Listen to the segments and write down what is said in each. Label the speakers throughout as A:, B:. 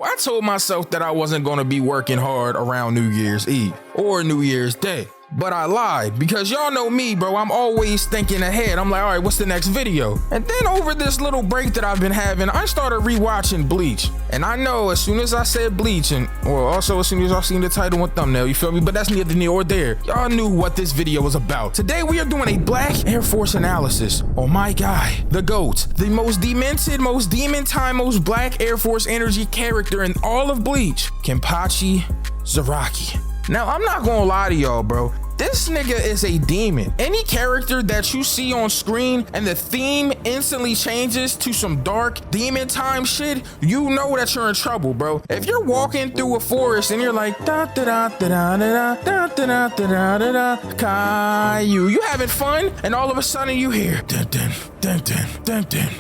A: I told myself that I wasn't going to be working hard around New Year's Eve or New Year's Day. But I lied, because y'all know me, bro. I'm always thinking ahead. I'm like, all right, what's the next video? And then over this little break that I've been having, I started rewatching Bleach. And I know as soon as I said Bleach, and well, also as soon as y'all seen the title and thumbnail, you feel me? But that's neither near or there. Y'all knew what this video was about. Today we are doing a Black Air Force analysis on my guy, the GOAT, the most demented, most demon time, most Black Air Force energy character in all of Bleach, Kenpachi Zaraki. Now, I'm not gonna lie to y'all, bro. This nigga is a demon. Any character that you see on screen and the theme instantly changes to some dark demon time shit, you know that you're in trouble, bro. If you're walking through a forest and you're like da da da da da da da da da da da da Caillou, you having fun, and all of a sudden you hear dun dun dun dun dun dun.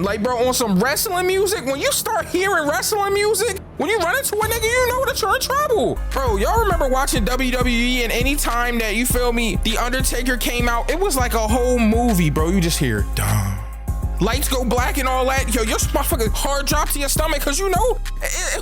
A: Like, bro, on some wrestling music, when you start hearing wrestling music, when you run into a nigga, you know that you're in trouble. Bro, y'all remember watching WWE, and any time that, you feel me, The Undertaker came out, it was like a whole movie, bro. You just hear dun. Lights go black and all that. Yo, your motherfucking heart drop to your stomach, because you know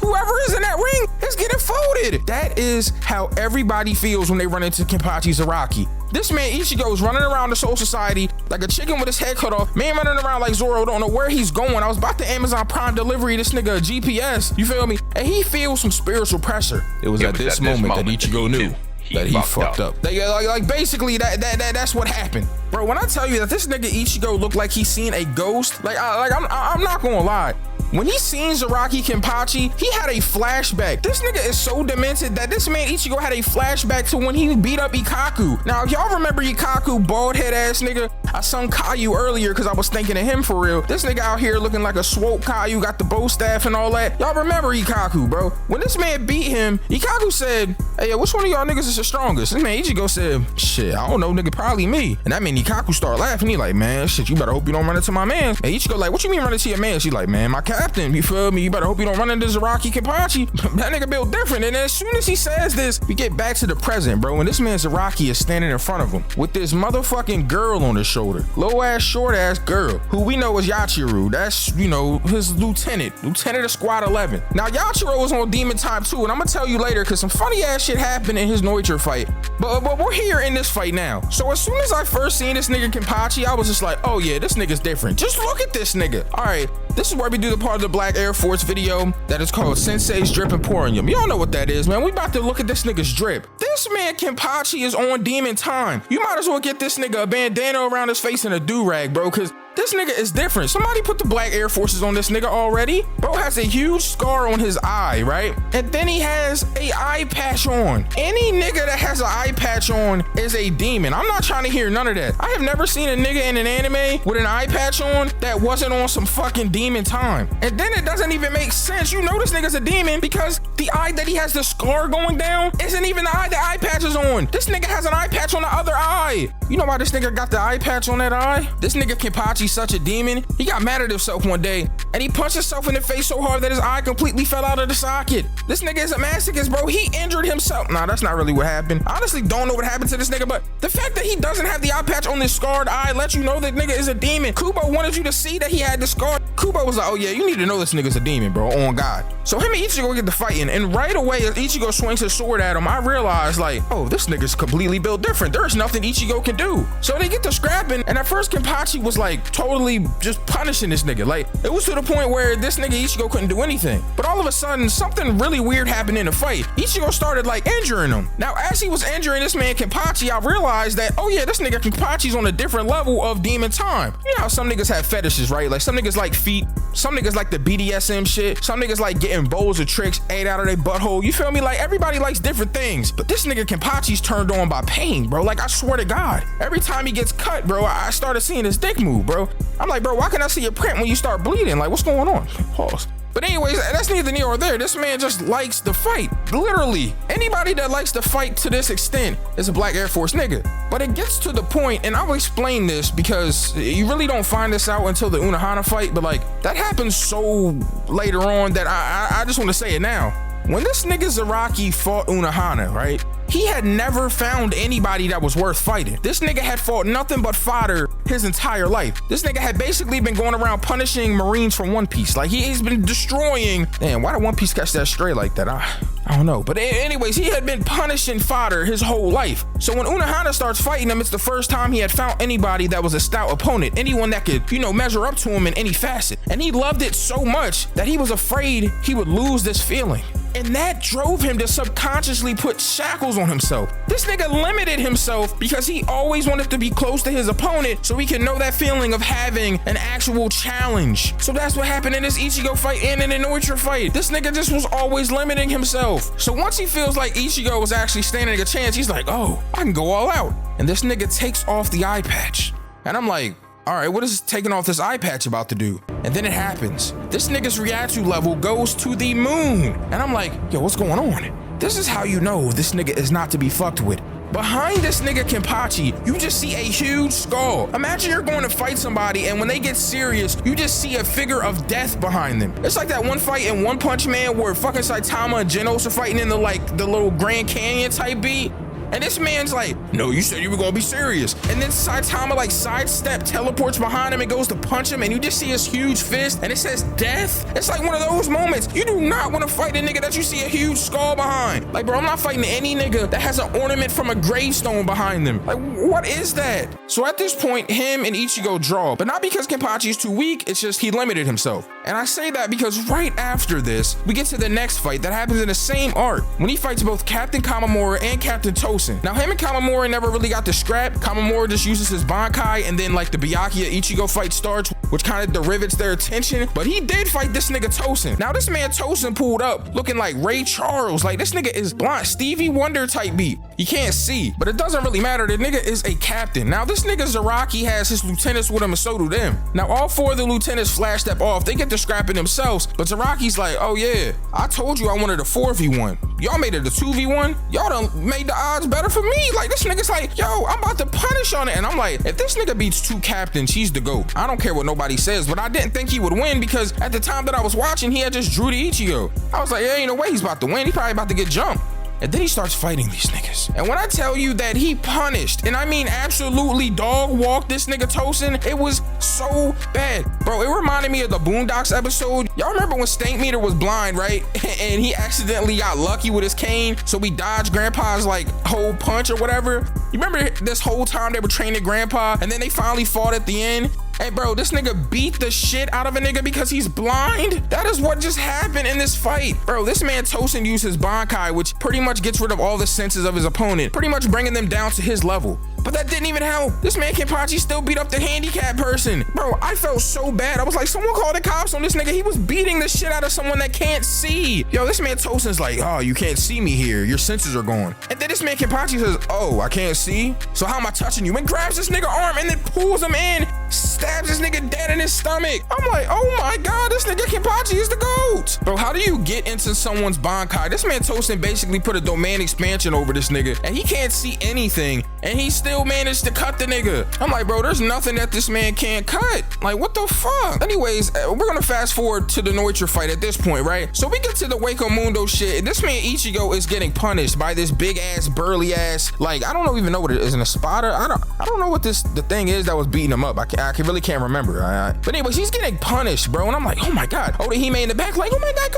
A: whoever is in that ring is getting folded. That is how everybody feels when they run into Kenpachi Zaraki. This man Ichigo is running around the Soul Society like a chicken with his head cut off. Man running around like Zoro, don't know where he's going. I was about to Amazon Prime delivery this nigga a GPS, you feel me? And he feels some spiritual pressure. It was at this moment that Ichigo knew that he fucked up. Like basically that's what happened. Bro, when I tell you that this nigga Ichigo looked like he's seen a ghost, I'm not gonna lie. When he seen Zaraki Kenpachi, he had a flashback. This nigga is so demented that this man Ichigo had a flashback to when he beat up Ikkaku. Now, if y'all remember Ikkaku, bald head ass nigga, I sung Caillou earlier because I was thinking of him for real. This nigga out here looking like a swope Caillou, got the bow staff and all that. Y'all remember Ikkaku, bro. When this man beat him, Ikkaku said, hey, yo, which one of y'all niggas is the strongest? This man Ichigo said, shit, I don't know, nigga, probably me. And that made Ikkaku start laughing. He like, man, shit, you better hope you don't run into my man. And Ichigo like, what you mean run into your man? She like, man, my captain, you feel me? You better hope you don't run into Zaraki Kenpachi. That nigga built different. And as soon as he says this, we get back to the present, bro. And this man Zaraki is standing in front of him with this motherfucking girl on his shoulder. Low ass, short ass girl, who we know is Yachiru. That's, you know, his lieutenant of Squad 11. Now, Yachiru was on Demon Time too, and I'm gonna tell you later because some funny ass shit happened in his Nnoitra fight. But we're here in this fight now. So as soon as I first seen this nigga Kenpachi, I was just like, oh yeah, this nigga's different. Just look at this nigga. All right, this is where we do the part of the Black Air Force video that is called Synsei's Drip Emporium. Y'all know what that is, man. We about to look at this nigga's drip. This man Kenpachi is on Demon Time. You might as well get this nigga a bandana around his face and a do-rag, bro, because this nigga is different. Somebody put the Black Air Forces on this nigga already. Bro has a huge scar on his eye, right? And then he has a eye patch on. Any nigga that has an eye patch on is a demon. I'm not trying to hear none of that. I have never seen a nigga in an anime with an eye patch on that wasn't on some fucking demon time. And then it doesn't even make sense. You know this nigga's a demon because the eye that he has the scar going down isn't even the eye the eye patch is on. This nigga has an eye patch on the other eye. You know why this nigga got the eye patch on that eye? This nigga Kenpachi such a demon. He got mad at himself one day and he punched himself in the face so hard that his eye completely fell out of the socket. This nigga is a masochist, bro. He injured himself. Nah, that's not really what happened. I honestly don't know what happened to this nigga, but the fact that he doesn't have the eye patch on this scarred eye lets you know that nigga is a demon. Kubo wanted you to see that he had the scar. Kubo was like, oh yeah, you need to know this nigga's a demon, bro, on God. So him and Ichigo get to fighting, and right away as Ichigo swings his sword at him, I realized like, oh, this nigga's completely built different. There's nothing Ichigo can do. So they get to scrapping, and at first Kenpachi was like totally just punishing this nigga. Like, it was to the point where this nigga Ichigo couldn't do anything. But all of a sudden, something really weird happened in the fight. Ichigo started like injuring him. Now, as he was injuring this man Kenpachi, I realized that, oh yeah, this nigga Kenpachi's on a different level of demon time. You know how some niggas have fetishes, right? Like some niggas like feet, some niggas like the BDSM shit, some niggas like getting bowls of tricks ate out of their butthole. You feel me? Like everybody likes different things. But this nigga Kenpachi's turned on by pain, bro. Like I swear to God, every time he gets cut, bro, I started seeing his dick move, bro. I'm like, bro, why can I see your print when you start bleeding? Like, what's going on? Pause. But anyways, that's neither near or there. This man just likes to fight. Literally, anybody that likes to fight to this extent is a Black Air Force nigga. But it gets to the point, and I will explain this because you really don't find this out until the Unohana fight, but like, that happens so later on that I just want to say it now. when this nigga Zaraki fought Unohana, right? He had never found anybody that was worth fighting. This nigga had fought nothing but fodder his entire life. This nigga had basically been going around punishing Marines from One Piece. Like he's been destroying. Man, why did One Piece catch that stray like that? I don't know. But anyways, he had been punishing fodder his whole life. So when Unohana starts fighting him, it's the first time he had found anybody that was a stout opponent. Anyone that could, measure up to him in any facet. And he loved it so much that he was afraid he would lose this feeling. And that drove him to subconsciously put shackles on himself. This nigga limited himself because he always wanted to be close to his opponent so he could know that feeling of having an actual challenge. So that's what happened in this Ichigo fight and in the Nnoitra fight. This nigga just was always limiting himself. So once he feels like Ichigo was actually standing a chance, he's like, oh, I can go all out. And this nigga takes off the eye patch. And I'm like, all right, what is taking off this eye patch about to do? And then it happens. This nigga's Ryatsu level goes to the moon. And I'm like, yo, what's going on? This is how you know this nigga is not to be fucked with. Behind this nigga Kenpachi, you just see a huge skull. Imagine you're going to fight somebody and when they get serious, you just see a figure of death behind them. It's like that one fight in One Punch Man where fucking Saitama and Genos are fighting in the little Grand Canyon type beat. And this man's like, no, you said you were gonna be serious. And then Saitama sidestep teleports behind him and goes to punch him and you just see his huge fist and it says death. It's like one of those moments. You do not want to fight a nigga that you see a huge skull behind. Like, bro, I'm not fighting any nigga that has an ornament from a gravestone behind them. Like, what is that? So at this point, him and Ichigo draw, but not because Kenpachi is too weak, it's just he limited himself. And I say that because right after this, we get to the next fight that happens in the same arc when he fights both Captain Kamamura and Captain Tosen. Now him and Kamamura never really got the scrap. Kamamura just uses his Bankai and then the Byakuya Ichigo fight starts, which kind of derivatives their attention. But he did fight this nigga Tosen. Now this man Tosen pulled up looking like Ray Charles. Like this nigga is blind, Stevie Wonder type beat. He can't see, but it doesn't really matter. The nigga is a captain. Now this nigga Zaraki has his lieutenants with him and so do them. Now all four of the lieutenants flash step off. They get to scrapping themselves, but Zaraki's like, oh yeah, I told you I wanted a 4v1. Y'all made it a 2v1. Y'all done made the odds better for me. Like this nigga's like, yo, I'm about to punish on it. And I'm like, if this nigga beats two captains, he's the GOAT. I don't care what nobody says, but I didn't think he would win because at the time that I was watching, he had just drew the Ichigo. I was like, yeah, ain't no way he's about to win. He probably about to get jumped. And then he starts fighting these niggas. And when I tell you that he punished, and I mean absolutely dog walked this nigga Tosen, it was so bad. Bro, it reminded me of the Boondocks episode. Y'all remember when Stankmeter was blind, right? And he accidentally got lucky with his cane, so he dodged Grandpa's whole punch or whatever. You remember this whole time they were training Grandpa, and then they finally fought at the end? Hey bro, this nigga beat the shit out of a nigga because he's blind? That is what just happened in this fight. Bro, this man Tosen used his Bankai, which pretty much gets rid of all the senses of his opponent, pretty much bringing them down to his level. But that didn't even help. This man Kenpachi still beat up the handicapped person. Bro, I felt so bad. I was like, someone called the cops on this nigga. He was beating the shit out of someone that can't see. Yo, this man Tosen's like, oh, you can't see me here. Your senses are gone. And then this man Kenpachi says, oh, I can't see? So how am I touching you? And grabs this nigga arm and then pulls him in, stabs this nigga dead in his stomach. I'm like, oh my God, this nigga Kenpachi is the GOAT. Bro, how do you get into someone's Bankai? This man Tosen basically put a domain expansion over this nigga and he can't see anything and he still managed to cut the nigga. I'm like, bro, there's nothing that this man can't cut. Like, what the fuck? Anyways, we're gonna fast forward to the Nnoitra fight at this point, right? So we get to the Wako Mundo shit and this man Ichigo is getting punished by this big ass, burly ass, I don't even know what it is, an Espada? I don't know what the thing is that was beating him up. I really can't remember. But anyways, he's getting punished, bro. And I'm like, oh my God. Odahime in the back, like, oh my God,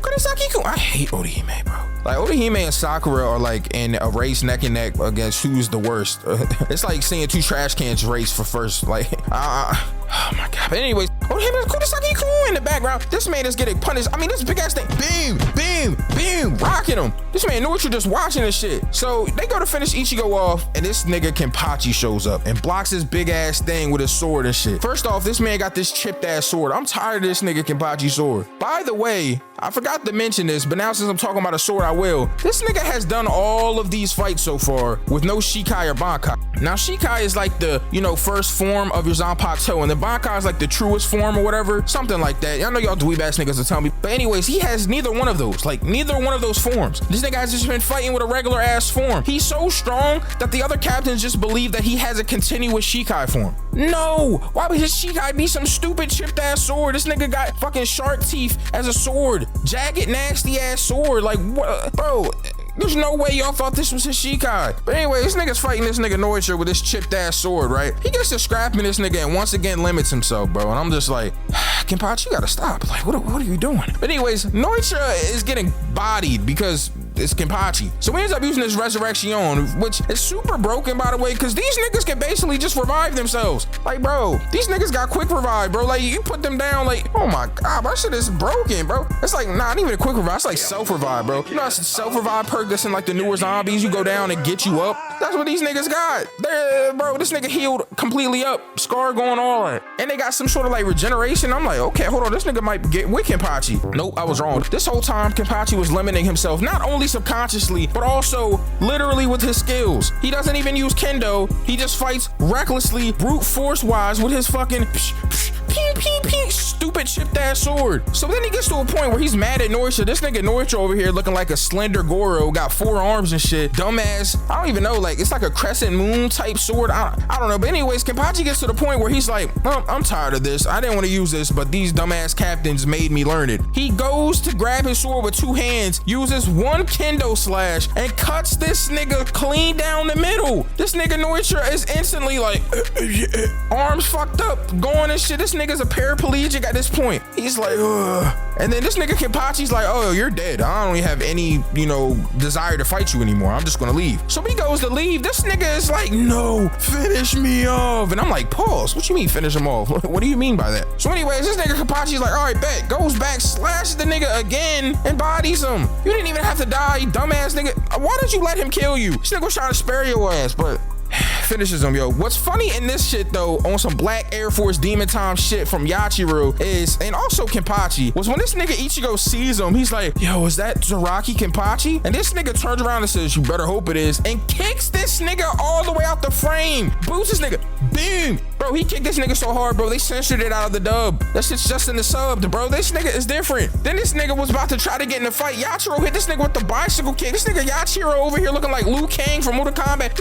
A: Kurosaki-kun. I hate Odahime, bro. Like Odahime and Sakura are in a race neck and neck against who's the worst. It's like seeing two trash cans race for first. Oh my God. But anyways, Odahime and Kurosaki-kun in the background. This man is getting punished. I mean, this big ass thing, beam, rocking him. This man Nnoitra just watching this shit. So they go to finish Ichigo off, and this nigga Kenpachi shows up and blocks his big ass thing with his sword and shit. First off, this man got this chipped ass sword. I'm tired of this nigga Kenpachi sword. By the way, I forgot to mention this, but now since I'm talking about a sword, I will. This nigga has done all of these fights so far with no Shikai or Bankai. Now Shikai is the, first form of your Zanpakuto, and the Bankai is the truest form form or whatever, something like that. I know y'all dweeb ass niggas will tell me, but anyways, he has neither one of those, like neither one of those forms. This nigga has just been fighting with a regular ass form. He's so strong that the other captains just believe that he has a continuous Shikai form. No, why would his Shikai be some stupid chipped ass sword? This nigga got fucking shark teeth as a sword, jagged nasty ass sword. Like what, bro? There's no way y'all thought this was his Shikai. But anyway, this nigga's fighting this nigga Nnoitra with this chipped ass sword, right? He gets to scrapping this nigga and once again limits himself, bro. And I'm just like, Kenpachi, you gotta stop. Like, what are you doing? But anyways, Nnoitra is getting bodied because it's Kenpachi. So he ends up using this Resurrection, which is super broken, by the way, because these niggas can basically just revive themselves. Like, bro, these niggas got quick revive, bro. Like, you put them down, like, oh my God, my shit is broken, bro. It's like, nah, not even a quick revive. It's like self-revive, bro. You know, that's a self-revive perk that's in like the newer zombies. You go down and get you up. That's what these niggas got. Bro, this nigga healed completely up. Scar going all that. And they got some sort of like regeneration. I'm like, okay, hold on. This nigga might get with Kenpachi. Nope, I was wrong. This whole time, Kenpachi was limiting himself, not only subconsciously, but also literally with his skills. He doesn't even use kendo. He just fights recklessly, brute force wise with his fucking stupid chipped ass sword. So then he gets to a point where he's mad at Nnoitra. This nigga Nnoitra over here looking like a slender Goro, got 4 arms and shit. Dumbass. I don't even know, like it's like a crescent moon type sword. I don't know. But anyways, Kenpachi gets to the point where he's like, I'm tired of this. I didn't want to use this, but these dumbass captains made me learn it. He goes to grab his sword with 2 hands, uses 1 kendo slash, and cuts this nigga clean down the middle. This nigga Nnoitra is instantly like, arms fucked up, going and shit. This nigga's a paraplegic at this point. He's like, ugh. And then this nigga Kenpachi's like, oh, you're dead. I don't even have any, desire to fight you anymore. I'm just gonna leave. So he goes to leave. This nigga is like, no, finish me off. And I'm like, pause. What you mean finish him off? What do you mean by that? So anyways, this nigga Kenpachi's like, all right, bet. Goes back, slashes the nigga again, and bodies him. You didn't even have to die, you dumbass nigga. Why did you let him kill you? This nigga was trying to spare your ass, but finishes him, yo. What's funny in this shit though, on some Black Air Force Demon Time shit from Yachiro is, and also Kenpachi, was when this nigga Ichigo sees him, he's like, yo, is that Zaraki Kenpachi? And this nigga turns around and says, you better hope it is, and kicks this nigga all the way out the frame. Boots this nigga. Boom. Bro, he kicked this nigga so hard, bro, they censored it out of the dub. That shit's just in the sub, bro. This nigga is different. Then this nigga was about to try to get in the fight. Yachiro hit this nigga with the bicycle kick. This nigga Yachiro over here looking like Liu Kang from Mortal Kombat.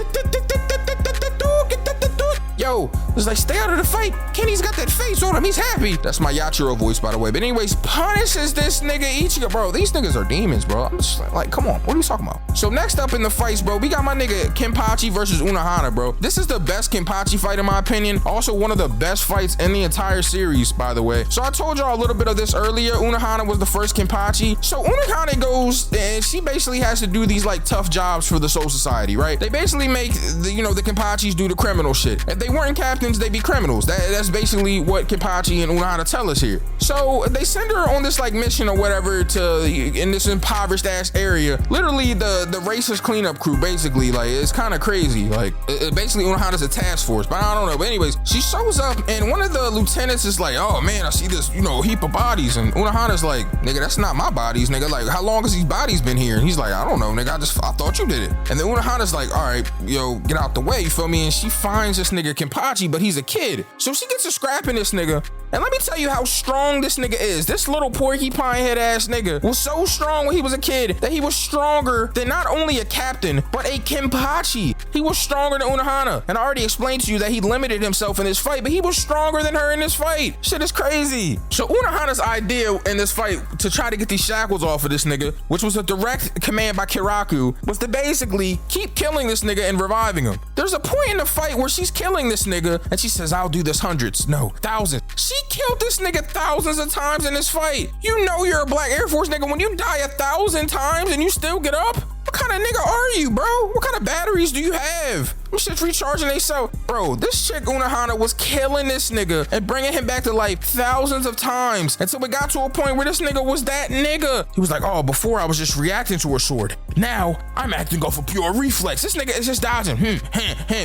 A: Yo, it's like, stay out of the fight. Kenny's got that face on him. He's happy. That's my Yachiro voice, by the way. But anyways, punishes this nigga Ichigo. Bro, these niggas are demons, bro. I'm just like, come on. What are we talking about? So next up in the fights, bro, we got my nigga Kenpachi versus Unohana, bro. This is the best Kenpachi fight in my opinion. Also one of the best fights in the entire series, by the way. So I told y'all a little bit of this earlier. Unohana was the first Kenpachi. So Unohana goes and she basically has to do these like tough jobs for the Soul Society, right? They basically make the Kenpachis do the criminal shit. If they weren't captains, they'd be criminals. That's basically what Kenpachi and Unohana tell us here. So they send her on this like mission or whatever in this impoverished ass area. Literally the racist cleanup crew, basically. Like, it's kind of crazy. Like, basically Unohana's a task force, but I don't know. But anyways, she shows up and one of the lieutenants is like, oh man, I see this, heap of bodies. And Unohana's like, nigga, that's not my bodies, nigga. Like, how long has these bodies been here? And he's like, I don't know, nigga. I thought you did it. And then Unohana's like, all right, yo, get out the way, you feel me? And she finds this nigga Kenpachi, but he's a kid. So she gets to scrapping this nigga. And let me tell you how strong this nigga is. This little porcupine head ass nigga was so strong when he was a kid that he was stronger than not only a captain, but a Kenpachi. He was stronger than Unohana. And I already explained to you that he limited himself in this fight, but he was stronger than her in this fight. Shit is crazy. So Unohana's idea in this fight to try to get these shackles off of this nigga, which was a direct command by Kiraku, was to basically keep killing this nigga and reviving him. There's a point in the fight where she's killing this nigga and she says, I'll do this hundreds, no, thousands. She killed this nigga thousands of times in this fight. You know you're a Black Air Force nigga when you die 1,000 times and you still get up? What kind of nigga are you, bro? What kind of batteries do you have? Them shit's recharging themselves. Bro, this chick Unohana was killing this nigga and bringing him back to life thousands of times until we got to a point where this nigga was that nigga. He was like, oh, before I was just reacting to her sword. Now I'm acting off of pure reflex. This nigga is just dodging.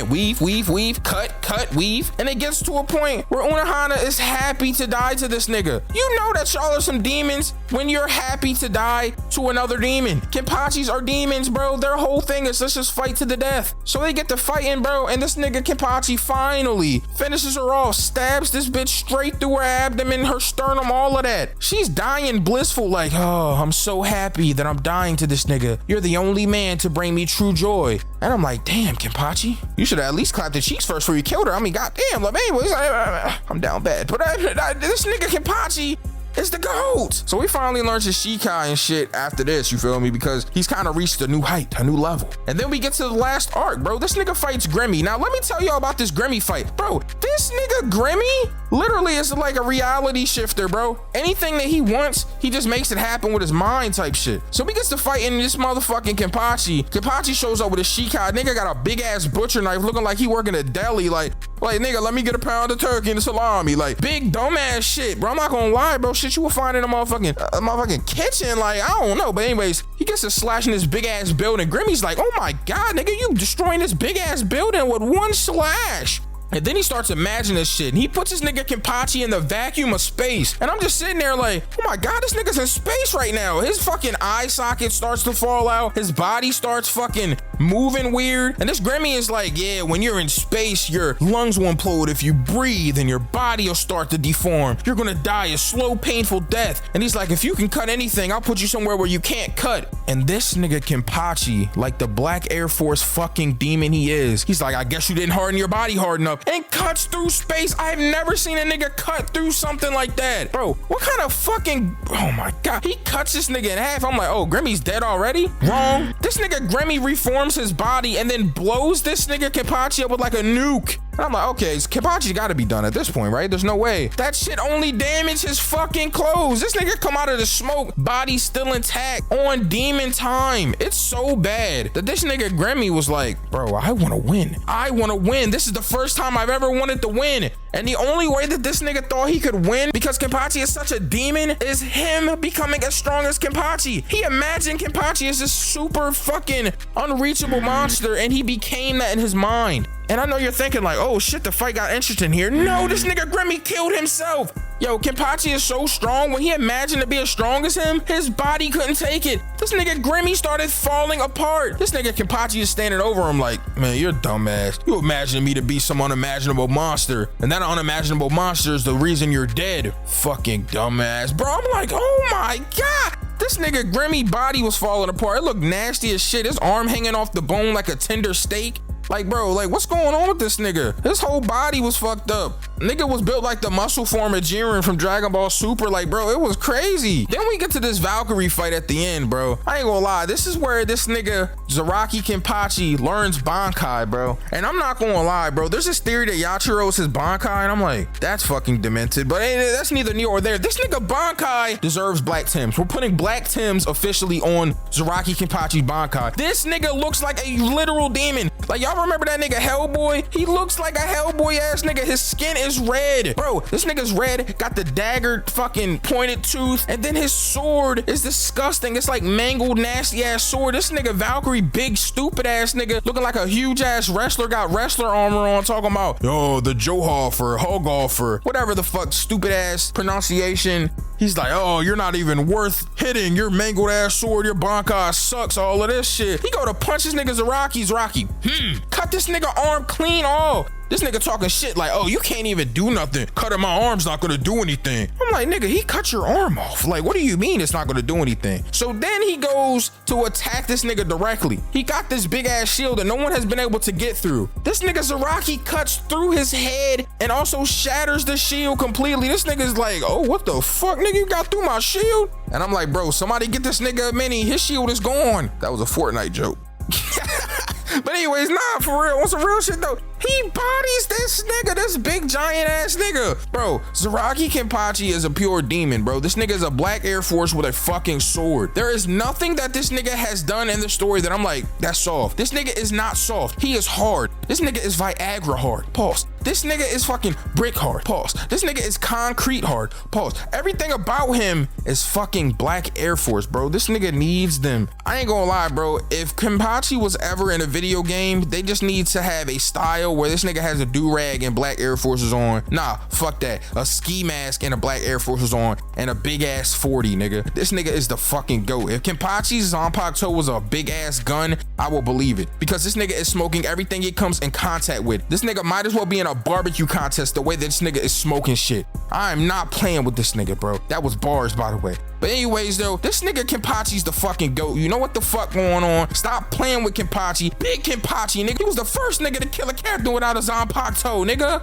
A: Weave, cut, weave. And it gets to a point where Unohana is happy to die to this nigga. You know that y'all are some demons when you're happy to die to another demon. Kenpachis are demons, bro. Their whole thing is let's just fight to the death. So they get to fight fighting, bro, and this nigga Kenpachi finally finishes her off, stabs this bitch straight through her abdomen, her sternum, all of that. She's dying blissful, like, oh, I'm so happy that I'm dying to this nigga. You're the only man to bring me true joy. And I'm like, damn, Kenpachi, you should have at least clapped the cheeks first before you killed her. I mean, goddamn, like, anyways, I'm down bad. But this nigga Kenpachi is the GOAT. So we finally learned his Shikai and shit after this, you feel me? Because he's kind of reached a new height, a new level. And then we get to the last arc, bro. This nigga fights Gremmy. Now, let me tell y'all about this Gremmy fight. Bro, this nigga Gremmy literally is like a reality shifter, bro. Anything that he wants, he just makes it happen with his mind type shit. So he gets to fight in this motherfucking Kenpachi. Kenpachi shows up with a Shikai. Nigga got a big ass butcher knife looking like he working a deli. Like nigga, let me get a pound of turkey and salami. Like, big dumbass shit, bro. I'm not gonna lie, bro. Shit you will find in a motherfucking kitchen. Like, I don't know. But anyways, he gets to slashing this big ass building. Grimmy's like, oh my God, nigga, you destroying this big ass building with one slash. And then he starts imagining this shit. And he puts his nigga Kenpachi in the vacuum of space. And I'm just sitting there like, oh my God, this nigga's in space right now. His fucking eye socket starts to fall out. His body starts fucking moving weird. And this Gremmy is like, yeah, when you're in space, your lungs will implode if you breathe and your body will start to deform. You're gonna die a slow, painful death. And he's like, if you can cut anything, I'll put you somewhere where you can't cut. And this nigga Kenpachi, like the Black Air Force fucking demon he is, he's like, I guess you didn't harden your body hard enough. And cuts through space. I've never seen a nigga cut through something like that. Bro, what kind of fucking, oh my God. He cuts this nigga in half. I'm like, oh, Gremmy's dead already? Wrong. This nigga Gremmy reforms his body and then blows this nigga Kenpachi up with like a nuke. And I'm like, okay, Kenpachi's gotta be done at this point, right? There's no way. That shit only damaged his fucking clothes. This nigga come out of the smoke, body still intact, on demon time. It's so bad that this nigga Gremmy was like, bro, I wanna win. I wanna win. This is the first time I've ever wanted to win. And the only way that this nigga thought he could win, because Kenpachi is such a demon, is him becoming as strong as Kenpachi. He imagined Kenpachi as this super fucking unreachable monster, and he became that in his mind. And I know you're thinking like, oh shit, the fight got interesting here. No, this nigga Gremmy killed himself. Yo, Kenpachi is so strong. When he imagined to be as strong as him, his body couldn't take it. This nigga Gremmy started falling apart. This nigga Kenpachi is standing over him like, man, you're a dumbass. You imagined me to be some unimaginable monster, and that unimaginable monster is the reason you're dead. Fucking dumbass. Bro, I'm like, oh my God. This nigga Gremmy body was falling apart. It looked nasty as shit. His arm hanging off the bone like a tender steak. Like, bro, like, what's going on with this nigga? His whole body was fucked up. Nigga was built like the muscle form of Jiren from Dragon Ball Super. Like, bro, it was crazy. Then we get to this Valkyrie fight at the end, bro. I ain't gonna lie. This is where this nigga Zaraki Kenpachi learns Bankai, bro. And I'm not gonna lie, bro. There's this theory that Yachiro is his Bankai, and I'm like, that's fucking demented. But hey, that's neither near or there. This nigga Bankai deserves Black Tims. We're putting Black Tims officially on Zaraki Kenpachi's Bankai. This nigga looks like a literal demon. Like, y'all remember that nigga Hellboy? He looks like a Hellboy ass nigga. His skin is red. Bro, this nigga's red, got the dagger fucking pointed tooth, and then his sword is disgusting. It's like mangled, nasty ass sword. This nigga Valkyrie, big stupid ass nigga, looking like a huge ass wrestler, got wrestler armor on, talking about, yo, the Johoffer, Hogoffer, whatever the fuck stupid ass pronunciation. He's like, oh, you're not even worth hitting. Your mangled ass sword, your Bankai sucks, all of this shit. He go to punch this nigga Zaraki. Cut this nigga arm clean off. This nigga talking shit like, oh, you can't even do nothing. Cutting my arm's not gonna do anything. I'm like, nigga, he cut your arm off. Like, what do you mean it's not gonna do anything? So then he goes to attack this nigga directly. He got this big ass shield that no one has been able to get through. This nigga Zaraki cuts through his head and also shatters the shield completely. This nigga's like, oh, what the fuck, nigga, you got through my shield? And I'm like, bro, somebody get this nigga a mini. His shield is gone. That was a Fortnite joke. But anyways, nah, for real, on some real shit though, he bodies this nigga, this big giant ass nigga. Bro, Zaraki Kenpachi is a pure demon, bro. This nigga is a Black Air Force with a fucking sword. There is nothing that this nigga has done in the story that I'm like, that's soft. This nigga is not soft. He is hard. This nigga is Viagra hard. Pause. This nigga is fucking brick hard. Pause. This nigga is concrete hard. Pause. Everything about him is fucking black Air Force, bro. This nigga needs them. I ain't gonna lie, bro. If Kenpachi was ever in a video game, they just need to have a style where this nigga has a do-rag and black Air Forces on. Nah, fuck that. A ski mask and a black Air Forces on and a big ass 40, nigga. This nigga is the fucking GOAT. If Kenpachi's Zanpakuto was a big ass gun, I will believe it. Because this nigga is smoking everything it comes in contact with. This nigga might as well be in a barbecue contest the way that this nigga is smoking shit. I am not playing with this nigga, bro. That was bars, by the way. But anyways, though, this nigga Kenpachi's the fucking GOAT. You know what the fuck going on? Stop playing with Kenpachi. Big Kenpachi, nigga. He was the first nigga to kill a captain without a Zanpakuto, nigga.